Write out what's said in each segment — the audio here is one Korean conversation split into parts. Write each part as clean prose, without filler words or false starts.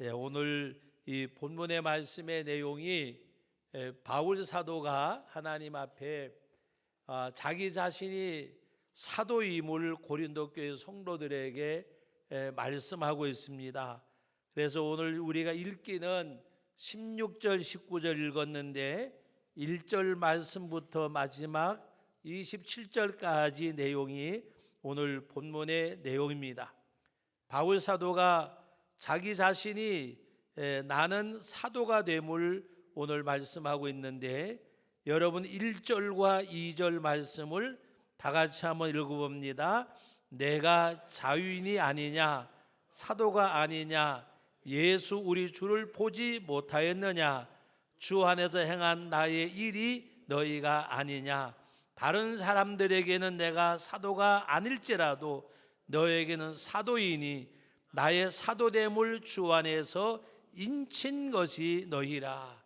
오늘 이 본문의 말씀의 내용이 바울 사도가 하나님 앞에 자기 자신이 사도임을 고린도 교회 성도들에게 말씀하고 있습니다. 그래서 오늘 우리가 읽기는 16절 19절 읽었는데 1절 말씀부터 마지막 27절까지 내용이 오늘 본문의 내용입니다. 바울 사도가 자기 자신이 나는 사도가 됨을 오늘 말씀하고 있는데, 여러분 1절과 2절 말씀을 다 같이 한번 읽어봅니다. 내가 자유인이 아니냐, 사도가 아니냐, 예수 우리 주를 보지 못하였느냐, 주 안에서 행한 나의 일이 너희가 아니냐. 다른 사람들에게는 내가 사도가 아닐지라도 너에게는 사도이니 나의 사도됨을 주 안에서 인친 것이 너희라.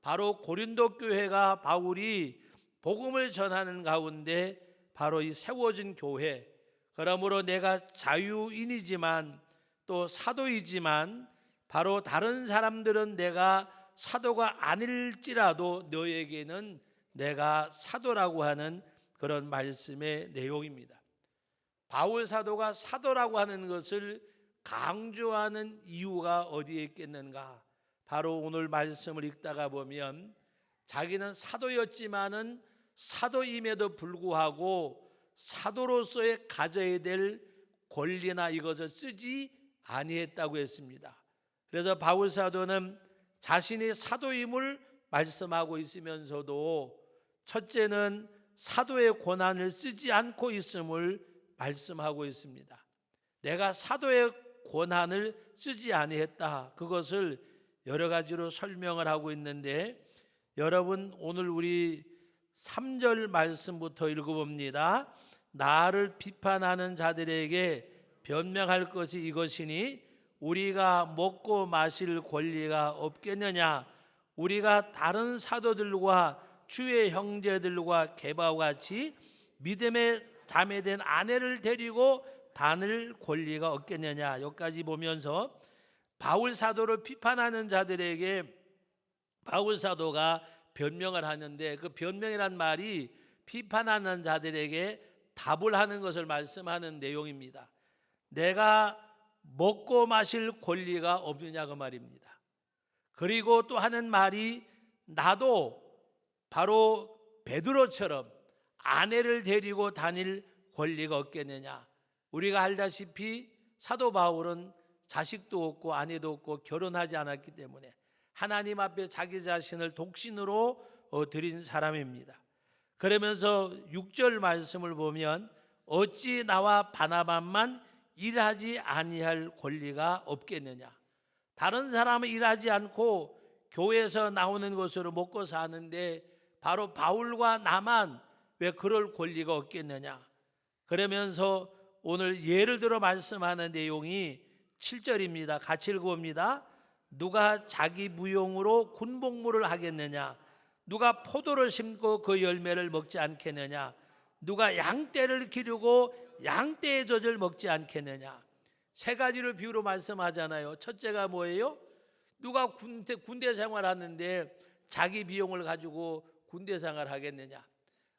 바로 고린도 교회가 바울이 복음을 전하는 가운데 바로 이 세워진 교회, 그러므로 내가 자유인이지만 또 사도이지만 바로 다른 사람들은 내가 사도가 아닐지라도 너에게는 내가 사도라고 하는 그런 말씀의 내용입니다. 바울 사도가 사도라고 하는 것을 강조하는 이유가 어디에 있겠는가? 바로 오늘 말씀을 읽다가 보면 자기는 사도였지만은 사도임에도 불구하고 사도로서의 가져야 될 권리나 이것을 쓰지 아니했다고 했습니다. 그래서 바울 사도는 자신이 사도임을 말씀하고 있으면서도 첫째는 사도의 권한을 쓰지 않고 있음을 말씀하고 있습니다. 내가 사도의 권한을 쓰지 아니했다, 그것을 여러 가지로 설명을 하고 있는데, 여러분 오늘 우리 3절 말씀부터 읽어봅니다. 나를 비판하는 자들에게 변명할 것이 이것이니 우리가 먹고 마실 권리가 없겠느냐. 우리가 다른 사도들과 주의 형제들과 게바와 같이 믿음의 자매된 아내를 데리고 다닐 권리가 없겠느냐. 여기까지 보면서 바울 사도를 비판하는 자들에게 바울 사도가 변명을 하는데, 그 변명이란 말이 비판하는 자들에게 답을 하는 것을 말씀하는 내용입니다. 내가 먹고 마실 권리가 없느냐 그 말입니다. 그리고 또 하는 말이 나도 바로 베드로처럼 아내를 데리고 다닐 권리가 없겠느냐. 우리가 알다시피 사도 바울은 자식도 없고 아내도 없고 결혼하지 않았기 때문에 하나님 앞에 자기 자신을 독신으로 드린 사람입니다. 그러면서 6절 말씀을 보면 어찌 나와 바나바만 일하지 아니할 권리가 없겠느냐. 다른 사람은 일하지 않고 교회에서 나오는 것으로 먹고 사는데 바로 바울과 나만 왜 그럴 권리가 없겠느냐. 그러면서 오늘 예를 들어 말씀하는 내용이 7절입니다. 같이 읽어봅니다. 누가 자기 무용으로 군복무를 하겠느냐. 누가 포도를 심고 그 열매를 먹지 않겠느냐. 누가 양떼를 기르고 양떼의 젖을 먹지 않겠느냐. 세 가지를 비유로 말씀하잖아요. 첫째가 뭐예요? 누가 군대 생활하는데 자기 비용을 가지고 군대 생활 하겠느냐.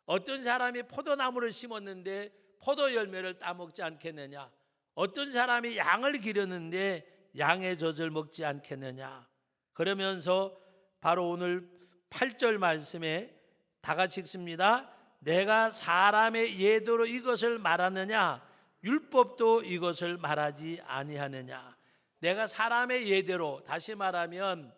어떤 사람이 포도나무를 심었는데 포도 열매를 따먹지 않겠느냐. 어떤 사람이 양을 기르는데 양의 젖을 먹지 않겠느냐. 그러면서 바로 오늘 8절 말씀에 다 같이 읽습니다. 내가 사람의 예도로 이것을 말하느냐, 율법도 이것을 말하지 아니하느냐. 내가 사람의 예대로, 다시 말하면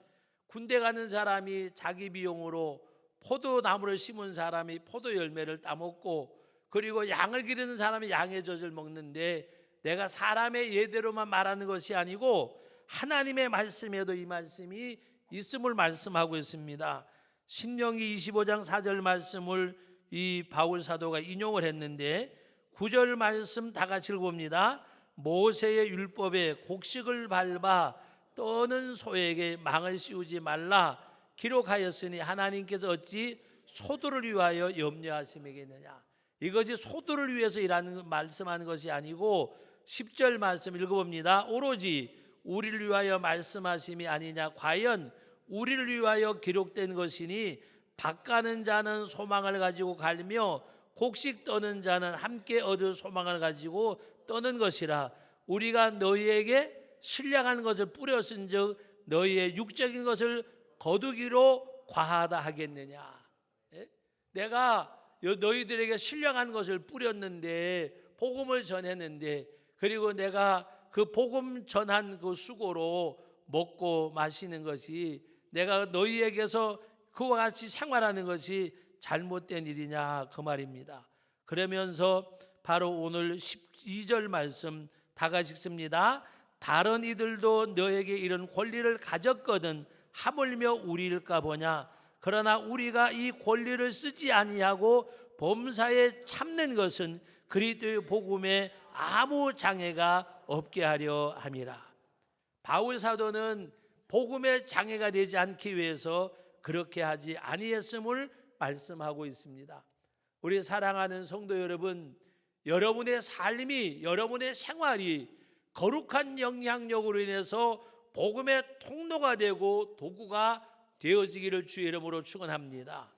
군대 가는 사람이 자기 비용으로 포도나무를 심은 사람이 포도 열매를 따먹고, 그리고 양을 기르는 사람이 양의 젖을 먹는데 내가 사람의 예대로만 말하는 것이 아니고 하나님의 말씀에도 이 말씀이 있음을 말씀하고 있습니다. 신명기 25장 4절 말씀을 이 바울 사도가 인용을 했는데 9절 말씀 다 같이 읽어봅니다. 모세의 율법에 곡식을 밟아 떠는 소에게 망을 씌우지 말라 기록하였으니 하나님께서 어찌 소도를 위하여 염려하심이겠느냐. 이것이 소도를 위해서 말씀하는 것이 아니고 10절 말씀 읽어봅니다. 오로지 우리를 위하여 말씀하심이 아니냐. 과연 우리를 위하여 기록된 것이니 밭가는 자는 소망을 가지고 갈며 곡식 떠는 자는 함께 얻을 소망을 가지고 떠는 것이라. 우리가 너희에게 신령한 것을 뿌렸은즉 너희의 육적인 것을 거두기로 과하다 하겠느냐. 내가 너희들에게 신령한 것을 뿌렸는데, 복음을 전했는데, 그리고 내가 그 복음 전한 그 수고로 먹고 마시는 것이, 내가 너희에게서 그와 같이 생활하는 것이 잘못된 일이냐, 그 말입니다. 그러면서 바로 오늘 12절 말씀 다 같이 읽습니다. 다른 이들도 너에게 이런 권리를 가졌거든 하물며 우리일까 보냐. 그러나 우리가 이 권리를 쓰지 아니하고 범사에 참는 것은 그리스도의 복음에 아무 장애가 없게 하려 함이라. 바울 사도는 복음의 장애가 되지 않기 위해서 그렇게 하지 아니했음을 말씀하고 있습니다. 우리 사랑하는 성도 여러분, 여러분의 삶이, 여러분의 생활이 거룩한 영향력으로 인해서 복음의 통로가 되고 도구가 되어지기를 주의 이름으로 축원합니다.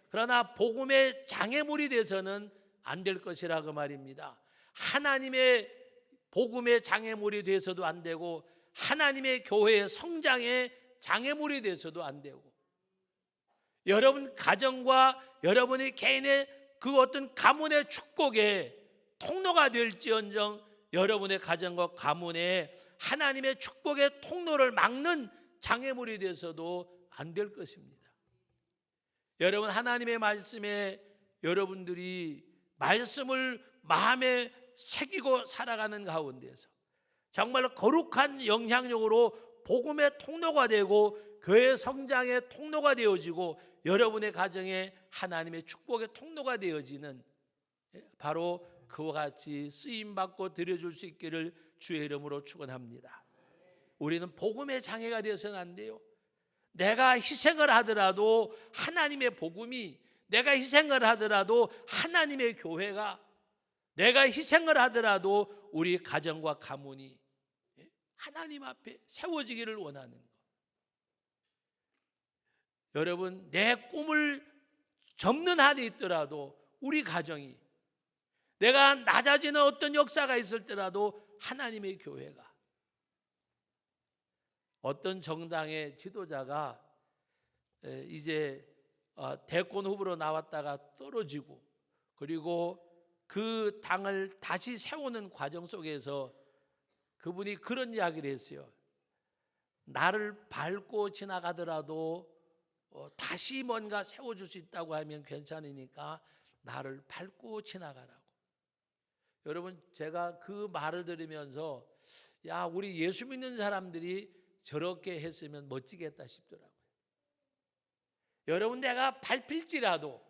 그러나 복음의 장애물이 돼서는 안 될 것이라고 말입니다. 하나님의 복음의 장애물이 돼서도 안 되고, 하나님의 교회의 성장의 장애물이 돼서도 안 되고, 여러분 가정과 여러분의 개인의 그 어떤 가문의 축복의 통로가 될지언정 여러분의 가정과 가문에 하나님의 축복의 통로를 막는 장애물이 돼서도 안 될 것입니다. 여러분, 하나님의 말씀에 여러분들이 말씀을 마음에 새기고 살아가는 가운데서 정말 거룩한 영향력으로 복음의 통로가 되고 교회 성장의 통로가 되어지고 여러분의 가정에 하나님의 축복의 통로가 되어지는, 바로 그와 같이 쓰임받고 드려줄 수 있기를 주의 이름으로 축원합니다. 우리는 복음의 장애가 되어서는 안 돼요. 내가 희생을 하더라도 하나님의 복음이, 내가 희생을 하더라도 하나님의 교회가, 내가 희생을 하더라도 우리 가정과 가문이 하나님 앞에 세워지기를 원하는 것. 여러분, 내 꿈을 접는 한이 있더라도 우리 가정이, 내가 낮아지는 어떤 역사가 있을 때라도 하나님의 교회가, 어떤 정당의 지도자가 이제 대권 후보로 나왔다가 떨어지고, 그리고 그 당을 다시 세우는 과정 속에서 그분이 그런 이야기를 했어요. 나를 밟고 지나가더라도 다시 뭔가 세워줄 수 있다고 하면 괜찮으니까 나를 밟고 지나가라고. 여러분, 제가 그 말을 들으면서 야, 우리 예수 믿는 사람들이 저렇게 했으면 멋지겠다 싶더라고요. 여러분, 내가 밟힐지라도,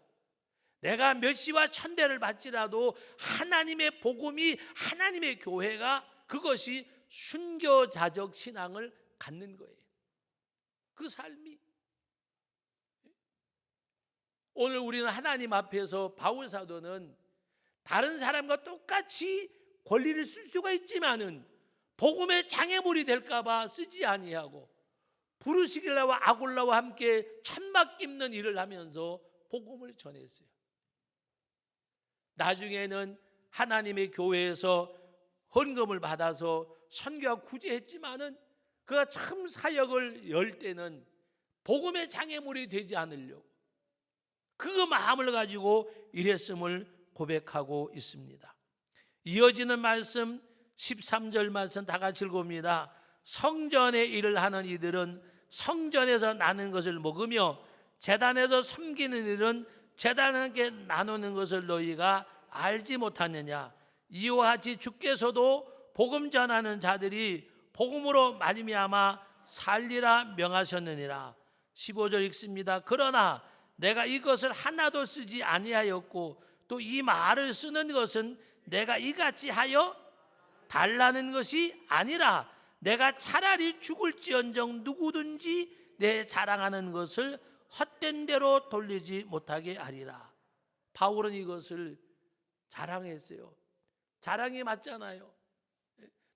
내가 멸시와 천대를 받지라도 하나님의 복음이, 하나님의 교회가, 그것이 순교자적 신앙을 갖는 거예요. 그 삶이. 오늘 우리는 하나님 앞에서 바울 사도는 다른 사람과 똑같이 권리를 쓸 수가 있지만은 복음의 장애물이 될까 봐 쓰지 아니하고 브루시길라와 아굴라와 함께 천막 깁는 일을 하면서 복음을 전했어요. 나중에는 하나님의 교회에서 헌금을 받아서 선교하고 구제했지만은 그가 참 사역을 열 때는 복음의 장애물이 되지 않으려고 그 마음을 가지고 일했음을 고백하고 있습니다. 이어지는 말씀 13절 말씀 다 같이 읽어봅니다. 성전의 일을 하는 이들은 성전에서 나는 것을 먹으며 제단에서 섬기는 일은 제단에게 나누는 것을 너희가 알지 못하느냐. 이와 같이 주께서도 복음 전하는 자들이 복음으로 말미암아 살리라 명하셨느니라. 15절 읽습니다. 그러나 내가 이것을 하나도 쓰지 아니하였고 또 이 말을 쓰는 것은 내가 이같이 하여 달라는 것이 아니라 내가 차라리 죽을지언정 누구든지 내 자랑하는 것을 헛된 대로 돌리지 못하게 하리라. 바울은 이것을 자랑했어요. 자랑이 맞잖아요.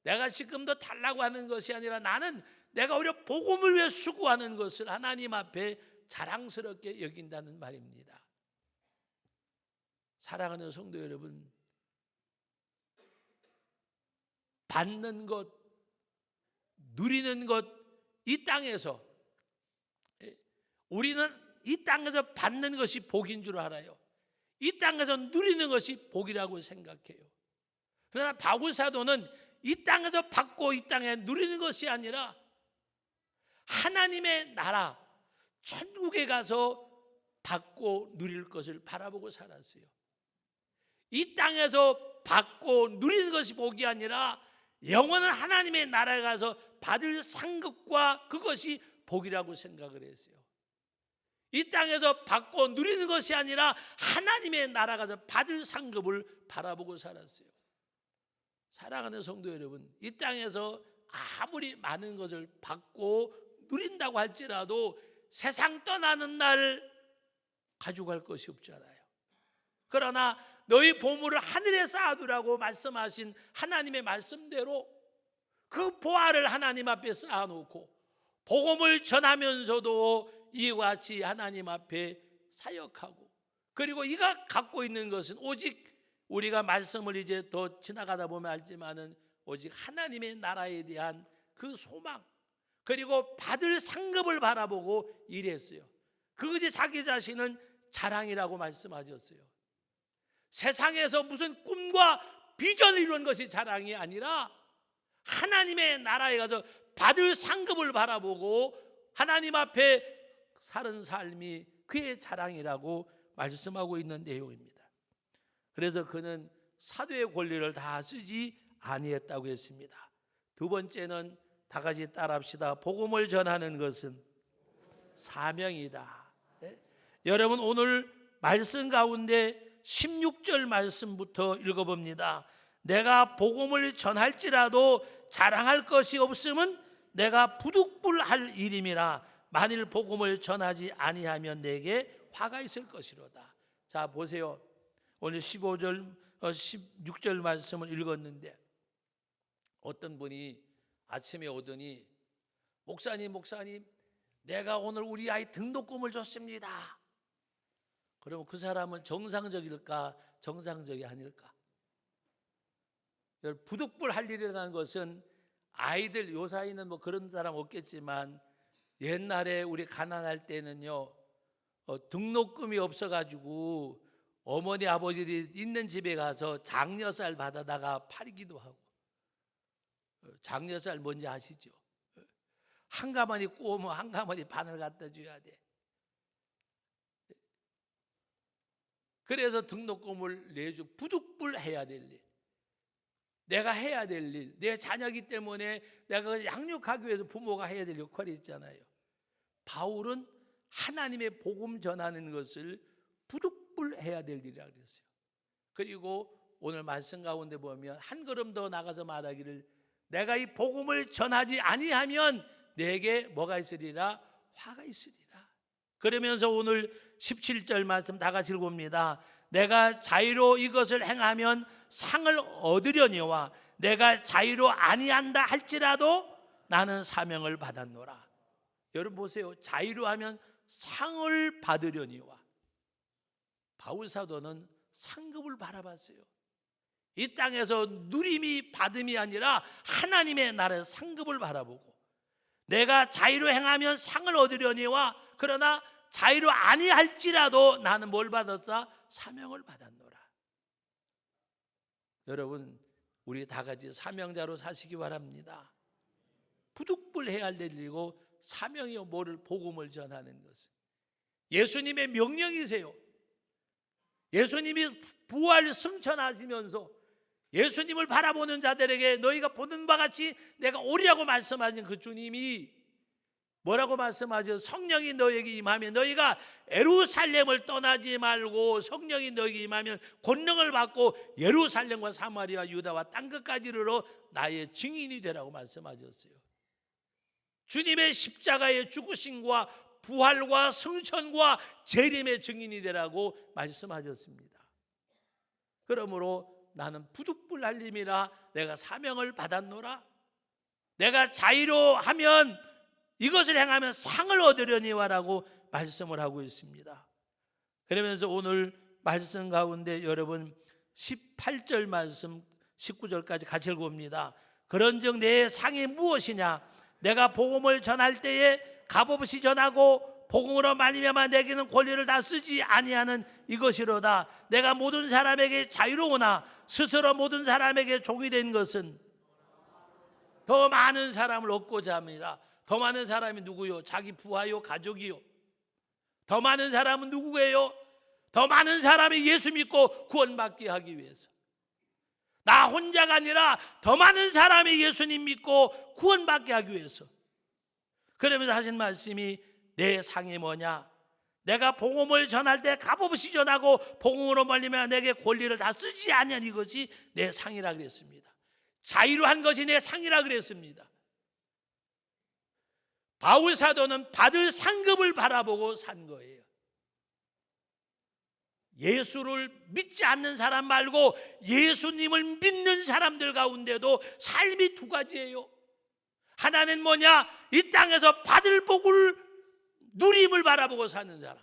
내가 지금도 달라고 하는 것이 아니라 나는 내가 오히려 복음을 위해 수고하는 것을 하나님 앞에 자랑스럽게 여긴다는 말입니다. 사랑하는 성도 여러분, 받는 것, 누리는 것, 이 땅에서 우리는 이 땅에서 받는 것이 복인 줄 알아요. 이 땅에서 누리는 것이 복이라고 생각해요. 그러나 바울 사도는 이 땅에서 받고 이 땅에 누리는 것이 아니라 하나님의 나라, 천국에 가서 받고 누릴 것을 바라보고 살았어요. 이 땅에서 받고 누리는 것이 복이 아니라 영원한 하나님의 나라에 가서 받을 상급과 그것이 복이라고 생각을 했어요. 이 땅에서 받고 누리는 것이 아니라 하나님의 나라 가서 받을 상급을 바라보고 살았어요. 사랑하는 성도 여러분, 이 땅에서 아무리 많은 것을 받고 누린다고 할지라도 세상 떠나는 날 가져갈 것이 없잖아요. 그러나 너희 보물을 하늘에 쌓아두라고 말씀하신 하나님의 말씀대로 그 보화를 하나님 앞에 쌓아놓고 복음을 전하면서도 이와 같이 하나님 앞에 사역하고, 그리고 이가 갖고 있는 것은 오직 우리가 말씀을 이제 더 지나가다 보면 알지만은 오직 하나님의 나라에 대한 그 소망, 그리고 받을 상급을 바라보고 일했어요. 그것이 자기 자신은 자랑이라고 말씀하셨어요. 세상에서 무슨 꿈과 비전을 이룬 것이 자랑이 아니라 하나님의 나라에 가서 받을 상급을 바라보고 하나님 앞에 사는 삶이 그의 자랑이라고 말씀하고 있는 내용입니다. 그래서 그는 사도의 권리를 다 쓰지 아니했다고 했습니다. 두 번째는 다 같이 따라합시다. 복음을 전하는 것은 사명이다. 네? 여러분, 오늘 말씀 가운데 16절 말씀부터 읽어봅니다. 내가 복음을 전할지라도 자랑할 것이 없음은 내가 부득불할 일임이라. 만일 복음을 전하지 아니하면 내게 화가 있을 것이로다. 자, 보세요. 오늘 16절 말씀을 읽었는데 어떤 분이 아침에 오더니 목사님 내가 오늘 우리 아이 등록금을 줬습니다. 그러면 그 사람은 정상적일까 정상적이 아닐까? 부득불할 일이라는 것은 아이들, 요 사이는 뭐 그런 사람 없겠지만 옛날에 우리 가난할 때는요, 등록금이 없어가지고 어머니 아버지들이 있는 집에 가서 장려쌀 받아다가 팔기도 하고. 장려쌀 뭔지 아시죠? 한 가마니 꼬우면 한 가마니 반을 갖다 줘야 돼. 그래서 등록금을 내줘. 부득불해야 될 일, 내가 해야 될 일, 내 자녀이기 때문에 내가 양육하기 위해서 부모가 해야 될 역할이 있잖아요. 바울은 하나님의 복음 전하는 것을 부득불해야 될 일이라고 그랬어요. 그리고 오늘 말씀 가운데 보면 한 걸음 더 나가서 말하기를 내가 이 복음을 전하지 아니하면 내게 뭐가 있으리라? 화가 있으리라. 그러면서 오늘 17절 말씀 다 같이 읽어봅니다. 내가 자의로 이것을 행하면 상을 얻으려니와 내가 자의로 아니한다 할지라도 나는 사명을 받았노라. 여러분 보세요. 자의로 하면 상을 받으려니와. 바울 사도는 상급을 바라봤어요. 이 땅에서 누림이 받음이 아니라 하나님의 나라의 상급을 바라보고, 내가 자의로 행하면 상을 얻으려니와 그러나 자의로 아니할지라도 나는 뭘 받았어? 사명을 받았노라. 여러분, 우리 다 같이 사명자로 사시기 바랍니다. 부득불해야 할 일이고 사명이요, 뭐를? 복음을 전하는 것은 예수님의 명령이세요. 예수님이 부활 승천하시면서 예수님을 바라보는 자들에게 너희가 보는 바 같이 내가 오리라고 말씀하신 그 주님이 뭐라고 말씀하죠? 성령이 너희에게 임하면 너희가 예루살렘을 떠나지 말고 성령이 너희에게 임하면 권능을 받고 예루살렘과 사마리아 유다와 땅끝까지 이르러 나의 증인이 되라고 말씀하셨어요. 주님의 십자가의 죽으심과 부활과 승천과 재림의 증인이 되라고 말씀하셨습니다. 그러므로 나는 부득불 날림이라 내가 사명을 받았노라. 내가 자유로 하면 이것을 행하면 상을 얻으려니와라고 말씀을 하고 있습니다. 그러면서 오늘 말씀 가운데 여러분 18절 말씀 19절까지 같이 읽어봅니다. 그런즉 내 상이 무엇이냐? 내가 복음을 전할 때에 값없이 전하고 복음으로 말미암아 내게는 권리를 다 쓰지 아니하는 이것이로다. 내가 모든 사람에게 자유로우나 스스로 모든 사람에게 종이 된 것은 더 많은 사람을 얻고자 합니다. 더 많은 사람이 누구요? 자기 부하요, 가족이요. 더 많은 사람은 누구예요? 더 많은 사람이 예수 믿고 구원받게 하기 위해서. 나 혼자가 아니라 더 많은 사람이 예수님 믿고 구원받게 하기 위해서. 그러면서 하신 말씀이 내 상이 뭐냐? 내가 복음을 전할 때 값없이 전하고 복음으로 말리면 내게 권리를 다 쓰지 않냐는 이것이 내 상이라 그랬습니다. 자유로 한 것이 내 상이라 그랬습니다. 바울 사도는 받을 상급을 바라보고 산 거예요. 예수를 믿지 않는 사람 말고 예수님을 믿는 사람들 가운데도 삶이 두 가지예요. 하나는 뭐냐? 이 땅에서 받을 복을 누림을 바라보고 사는 사람.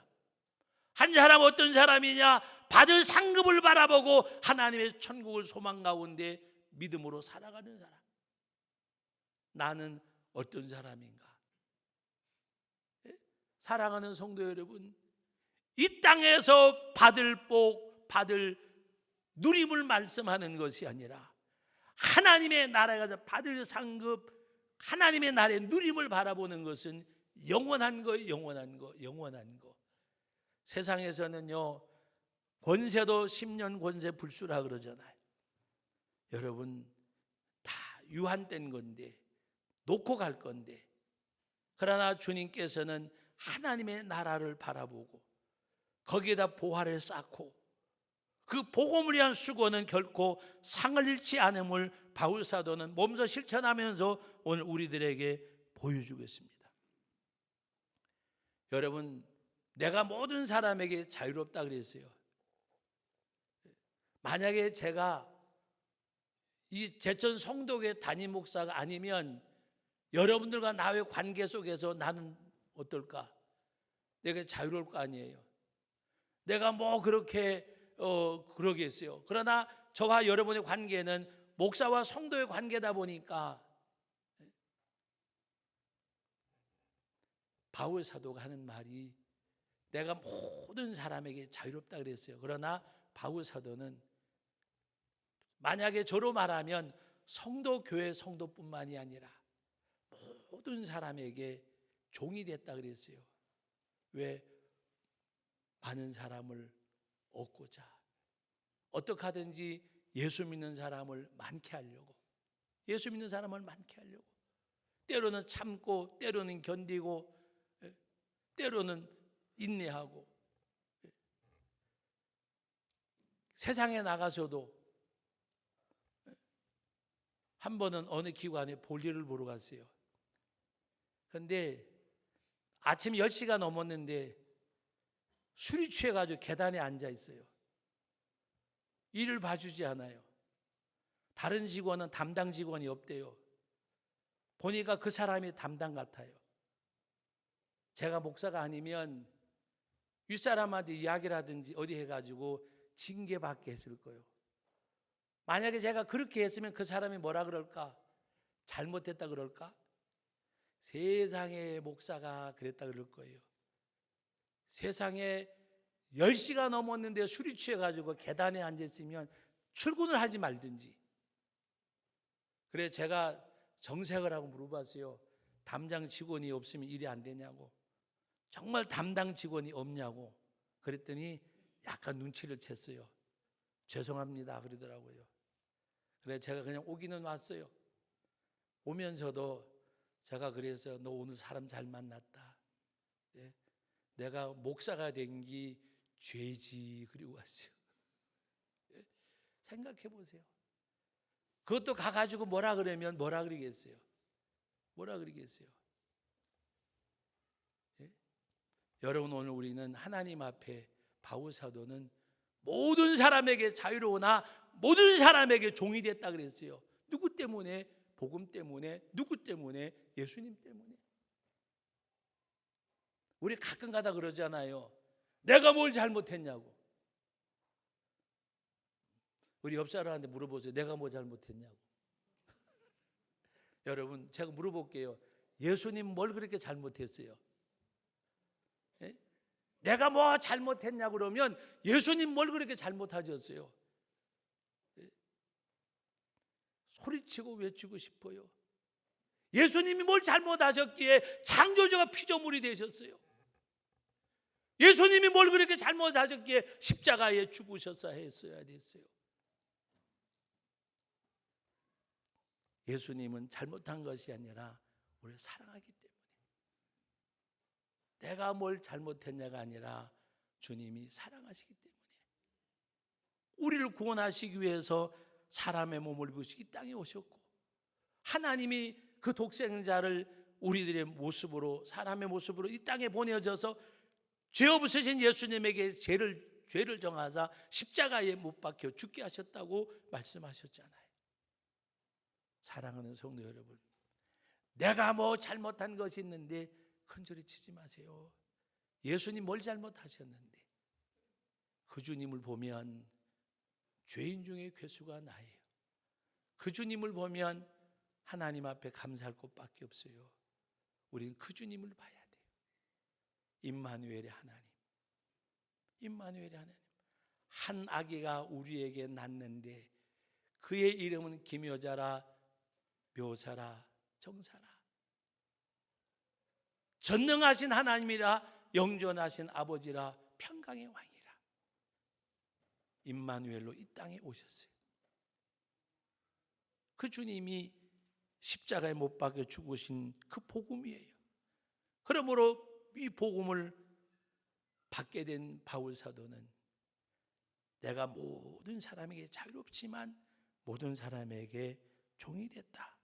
한 사람 어떤 사람이냐? 받을 상급을 바라보고 하나님의 천국을 소망 가운데 믿음으로 살아가는 사람. 나는 어떤 사람인가? 사랑하는 성도 여러분, 이 땅에서 받을 복, 받을 누림을 말씀하는 것이 아니라 하나님의 나라에 가서 받을 상급, 하나님의 나라의 누림을 바라보는 것은 영원한 거, 영원한 거, 영원한 거. 세상에서는요, 권세도 10년 권세 불수라 그러잖아요. 여러분, 다 유한된 건데, 놓고 갈 건데, 그러나 주님께서는 하나님의 나라를 바라보고 거기에다 보화를 쌓고 그 복음을 위한 수고는 결코 상을 잃지 않음을 바울 사도는 몸소 실천하면서 오늘 우리들에게 보여주고 있습니다. 여러분, 내가 모든 사람에게 자유롭다 그랬어요. 만약에 제가 이 제천 성도교회 담임 목사가 아니면 여러분들과 나의 관계 속에서 나는 어떨까? 내가 자유로울 거 아니에요. 내가 뭐 그렇게 그러겠어요. 그러나 저와 여러분의 관계는 목사와 성도의 관계다 보니까 바울 사도가 하는 말이 내가 모든 사람에게 자유롭다 그랬어요. 그러나 바울 사도는 만약에 저로 말하면 성도 교회 성도뿐만이 아니라 모든 사람에게 종이 됐다 그랬어요. 왜? 많은 사람을 얻고자 어떻게 하든지 예수 믿는 사람을 많게 하려고, 예수 믿는 사람을 많게 하려고 때로는 참고 때로는 견디고 때로는 인내하고 세상에 나가서도 한 번은 어느 기관에 볼일을 보러 갔어요. 그런데 아침 10시가 넘었는데 술이 취해가지고 계단에 앉아 있어요. 일을 봐주지 않아요. 다른 직원은 담당 직원이 없대요. 보니까 그 사람이 담당 같아요. 제가 목사가 아니면 윗사람한테 이야기를 하든지 어디 해가지고 징계받게 했을 거예요. 만약에 제가 그렇게 했으면 그 사람이 뭐라 그럴까? 잘못했다 그럴까? 세상에 목사가 그랬다 그럴 거예요. 세상에 10시가 넘었는데 술이 취해가지고 계단에 앉아있으면 출근을 하지 말든지. 그래 제가 정색을 하고 물어봤어요. 담당 직원이 없으면 일이 안 되냐고. 정말 담당 직원이 없냐고. 그랬더니 약간 눈치를 챘어요. 죄송합니다 그러더라고요. 그래 제가 그냥 오기는 왔어요. 오면서도 제가 그래서 너 오늘 사람 잘 만났다. 예? 내가 목사가 된 게 죄지 그리고 왔어요. 예? 생각해 보세요. 그것도 가가지고 뭐라 그러면 뭐라 그러겠어요? 뭐라 그러겠어요? 예? 여러분 오늘 우리는 하나님 앞에 바울 사도는 모든 사람에게 자유로우나 모든 사람에게 종이 됐다 그랬어요. 누구 때문에? 복음 때문에. 누구 때문에? 예수님 때문에. 우리 가끔 가다 그러잖아요. 내가 뭘 잘못했냐고. 우리 옆 사람한테 물어보세요. 내가 뭐 잘못했냐고. 여러분, 제가 물어볼게요. 예수님 뭘 그렇게 잘못했어요? 예? 내가 뭐 잘못했냐고 그러면 예수님 뭘 그렇게 잘못하셨어요? 예? 소리치고 외치고 싶어요. 예수님이 뭘 잘못하셨기에 창조주가 피조물이 되셨어요? 예수님이 뭘 그렇게 잘못하셨기에 십자가에 죽으셨어야 했어야 됐어요? 예수님은 잘못한 것이 아니라 우리를 사랑하기 때문에, 내가 뭘 잘못했냐가 아니라 주님이 사랑하시기 때문에 우리를 구원하시기 위해서 사람의 몸을 입으시고 이 땅에 오셨고, 하나님이 그 독생자를 우리들의 모습으로, 사람의 모습으로 이 땅에 보내어져서 죄 없으신 예수님에게 죄를 정하사 십자가에 못 박혀 죽게 하셨다고 말씀하셨잖아요. 사랑하는 성도 여러분, 내가 뭐 잘못한 것이 있는데 큰소리 치지 마세요. 예수님 뭘 잘못하셨는데? 그 주님을 보면 죄인 중에 괴수가 나예요. 그 주님을 보면 하나님 앞에 감사할 것밖에 없어요. 우리는 그 주님을 봐야 돼요. 임마누엘의 하나님, 임마누엘의 하나님. 한 아기가 우리에게 낳는데 그의 이름은 기묘자라, 묘사라, 정사라. 전능하신 하나님이라, 영존하신 아버지라, 평강의 왕이라. 임마누엘로 이 땅에 오셨어요. 그 주님이 십자가에 못 박혀 죽으신 그 복음이에요. 그러므로 이 복음을 받게 된 바울 사도는 내가 모든 사람에게 자유롭지만 모든 사람에게 종이 됐다.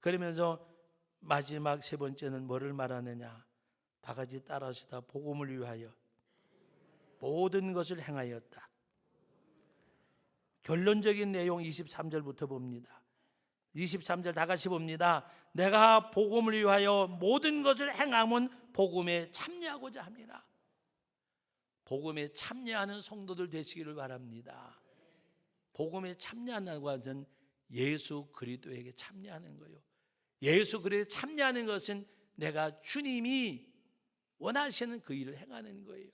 그러면서 마지막 세 번째는 뭐를 말하느냐? 다 같이 따라하시다. 복음을 위하여 모든 것을 행하였다. 결론적인 내용 23절부터 봅니다. 23절 다 같이 봅니다. 내가 복음을 위하여 모든 것을 행함은 복음에 참여하고자 합니다. 복음에 참여하는 성도들 되시기를 바랍니다. 복음에 참여한다는 것은 예수 그리스도에게 참여하는 거예요. 예수 그리스도에 참여하는 것은 내가 주님이 원하시는 그 일을 행하는 거예요.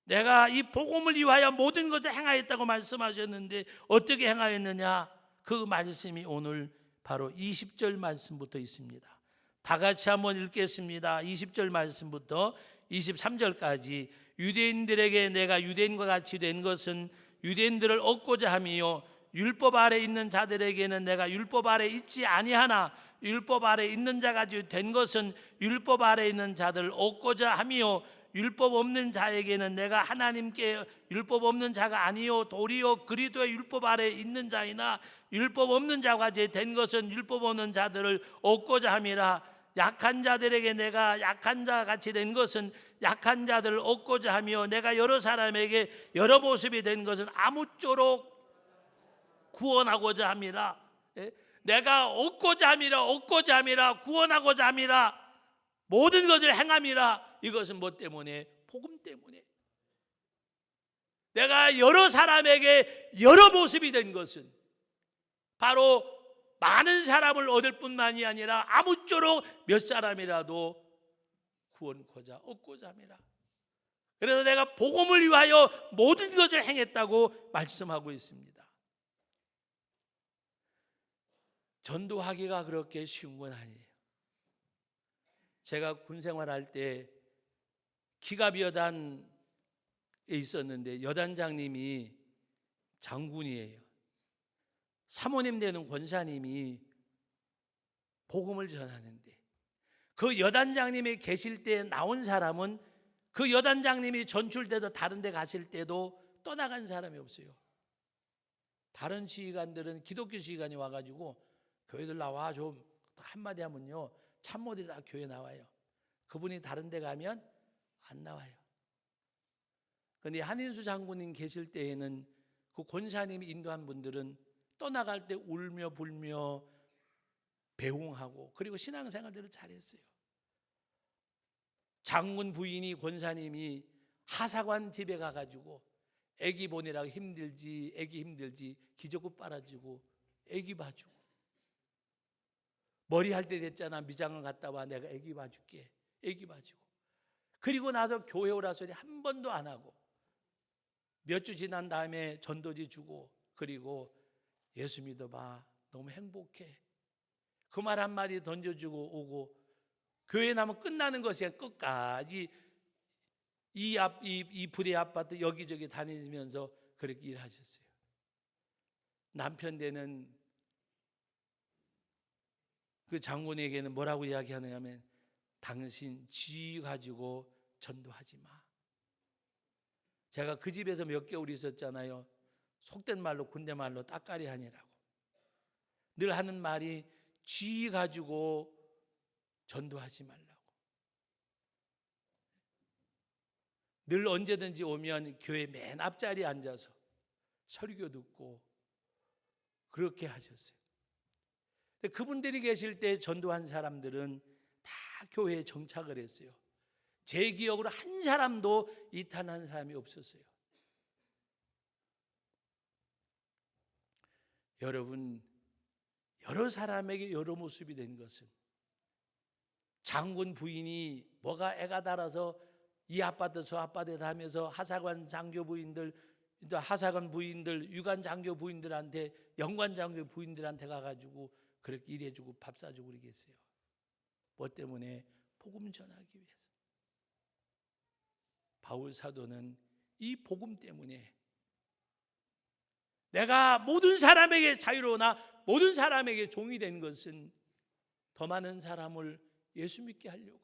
내가 이 복음을 위하여 모든 것을 행하였다고 말씀하셨는데 어떻게 행하였느냐? 그 말씀이 오늘 바로 20절 말씀부터 있습니다. 다 같이 한번 읽겠습니다. 20절 말씀부터 23절까지. 유대인들에게 내가 유대인과 같이 된 것은 유대인들을 얻고자 함이요, 율법 아래 있는 자들에게는 내가 율법 아래 있지 아니하나 율법 아래 있는 자같이 된 것은 율법 아래 있는 자들을 얻고자 함이요, 율법 없는 자에게는 내가 하나님께 율법 없는 자가 아니요 도리요 그리스도의 율법 아래 있는 자이나 율법 없는 자같이 된 것은 율법 없는 자들을 얻고자 함이라. 약한 자들에게 내가 약한 자같이 된 것은 약한 자들을 얻고자 하며 내가 여러 사람에게 여러 모습이 된 것은 아무쪼록 구원하고자 함이라. 내가 얻고자 함이라 구원하고자 함이라, 모든 것을 행함이라. 이것은 뭐 때문에? 복음 때문에. 내가 여러 사람에게 여러 모습이 된 것은 바로 많은 사람을 얻을 뿐만이 아니라 아무쪼록 몇 사람이라도 구원코자 얻고자 함이라. 그래서 내가 복음을 위하여 모든 것을 행했다고 말씀하고 있습니다. 전도하기가 그렇게 쉬운 건 아니에요. 제가 군 생활할 때 기갑여단에 있었는데 여단장님이 장군이에요. 사모님 되는 권사님이 복음을 전하는데 그 여단장님이 계실 때 나온 사람은 그 여단장님이 전출돼서 다른 데 가실 때도 떠나간 사람이 없어요. 다른 지휘관들은 기독교 지휘관이 와가지고 교회들 나와 좀 한마디 하면요 참모들이 다 교회 나와요. 그분이 다른 데 가면 안 나와요. 그런데 한인수 장군님 계실 때에는 그 권사님이 인도한 분들은 떠나갈 때 울며 불며 배웅하고 그리고 신앙생활대로 잘했어요. 장군 부인이 권사님이 하사관 집에 가가지고 애기 보내라고 힘들지, 애기 힘들지 기저귀 빨아주고 애기 봐주고, 머리 할 때 됐잖아, 미장원 갔다 와, 내가 애기 봐줄게, 애기 봐주고, 그리고 나서 교회 오라 소리 한 번도 안 하고 몇 주 지난 다음에 전도지 주고, 그리고 예수 믿어봐, 너무 행복해, 그 말 한마디 던져주고 오고, 교회 나면 끝나는 것이 끝까지 이 부대 아파트 여기저기 다니면서 그렇게 일하셨어요. 남편 되는 그 장군에게는 뭐라고 이야기하느냐 하면, 당신 지위 가지고 전도하지 마. 제가 그 집에서 몇 개월 있었잖아요. 속된 말로 군대 말로 따까리 하니라고. 늘 하는 말이 지위 가지고 전도하지 말라고. 늘 언제든지 오면 교회 맨 앞자리에 앉아서 설교 듣고 그렇게 하셨어요. 그분들이 계실 때 전도한 사람들은 다 교회에 정착을 했어요. 제 기억으로 한 사람도 이탄한 사람이 없었어요. 여러분, 여러 사람에게 여러 모습이 된 것은, 장군 부인이 뭐가 애가 달아서 이 아파트 저 아파트에 다니면서 하사관 장교 부인들, 하사관 부인들, 유관 장교 부인들한테, 영관 장교 부인들한테 가가지고 그렇게 일해주고 밥 사주고 그러겠어요. 뭐 때문에? 복음 전하기 위해서. 바울 사도는 이 복음 때문에 내가 모든 사람에게 자유로우나 모든 사람에게 종이 된 것은 더 많은 사람을 예수 믿게 하려고,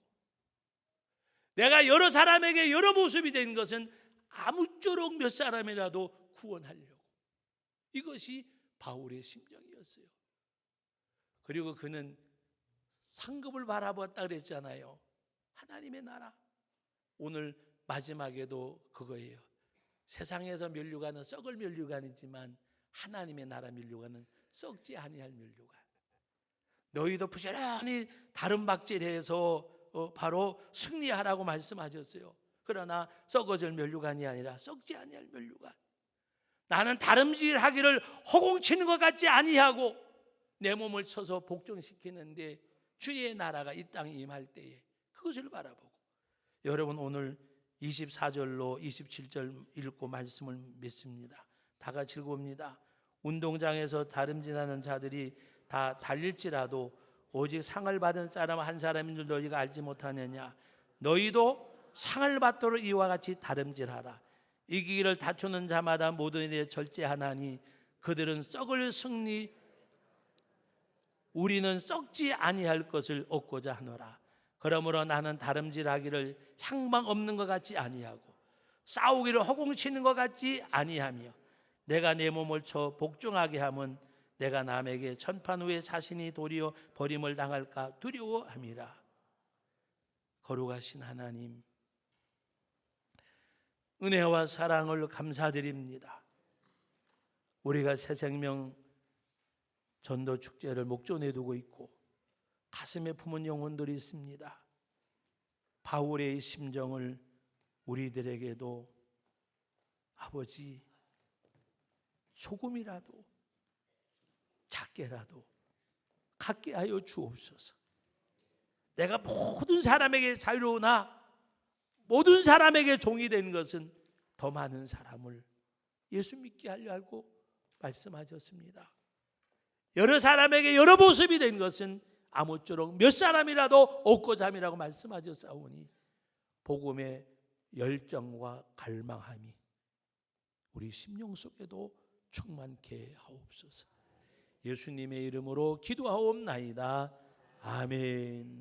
내가 여러 사람에게 여러 모습이 된 것은 아무쪼록 몇 사람이라도 구원하려고, 이것이 바울의 심정이었어요. 그리고 그는 상급을 바라보았다 그랬잖아요. 하나님의 나라. 오늘 마지막에도 그거예요. 세상에서 면류관은 썩을 면류관이지만 하나님의 나라 면류관은 썩지 아니할 면류관. 너희도 부지런히 다른 박질해서 바로 승리하라고 말씀하셨어요. 그러나 썩어질 면류관이 아니라 썩지 아니할 면류관. 나는 다름질하기를 허공치는 것 같지 아니하고 내 몸을 쳐서 복종시키는데 주의 나라가 이 땅에 임할 때에 그것을 바라보고, 여러분 오늘 24절로 27절 읽고 말씀을 믿습니다. 다 같이 읽어봅니다. 운동장에서 다름질하는 자들이 다 달릴지라도 오직 상을 받은 사람 한 사람인 줄 너희가 알지 못하느냐. 너희도 상을 받도록 이와 같이 다름질하라. 이기기를 다투는 자마다 모든 일에 절제하나니 그들은 썩을 승리, 우리는 썩지 아니할 것을 얻고자 하노라. 그러므로 나는 다름질하기를 향방 없는 것 같지 아니하고 싸우기를 허공치는 것 같지 아니하며, 내가 내 몸을 쳐 복종하게 하면 내가 남에게 천판 후에 자신이 도리어 버림을 당할까 두려워함이라. 거룩하신 하나님, 은혜와 사랑을 감사드립니다. 우리가 새생명 전도 축제를 목전에 두고 있고 가슴에 품은 영혼들이 있습니다. 바울의 심정을 우리들에게도 아버지 조금이라도 작게라도 갖게 하여 주옵소서. 내가 모든 사람에게 자유로우나 모든 사람에게 종이 된 것은 더 많은 사람을 예수 믿게 하려 하고 말씀하셨습니다. 여러 사람에게 여러 모습이 된 것은 아무쪼록 몇 사람이라도 얻고자 함이라고 말씀하셨사오니 복음의 열정과 갈망함이 우리 심령 속에도 충만케 하옵소서. 예수님의 이름으로 기도하옵나이다. 아멘.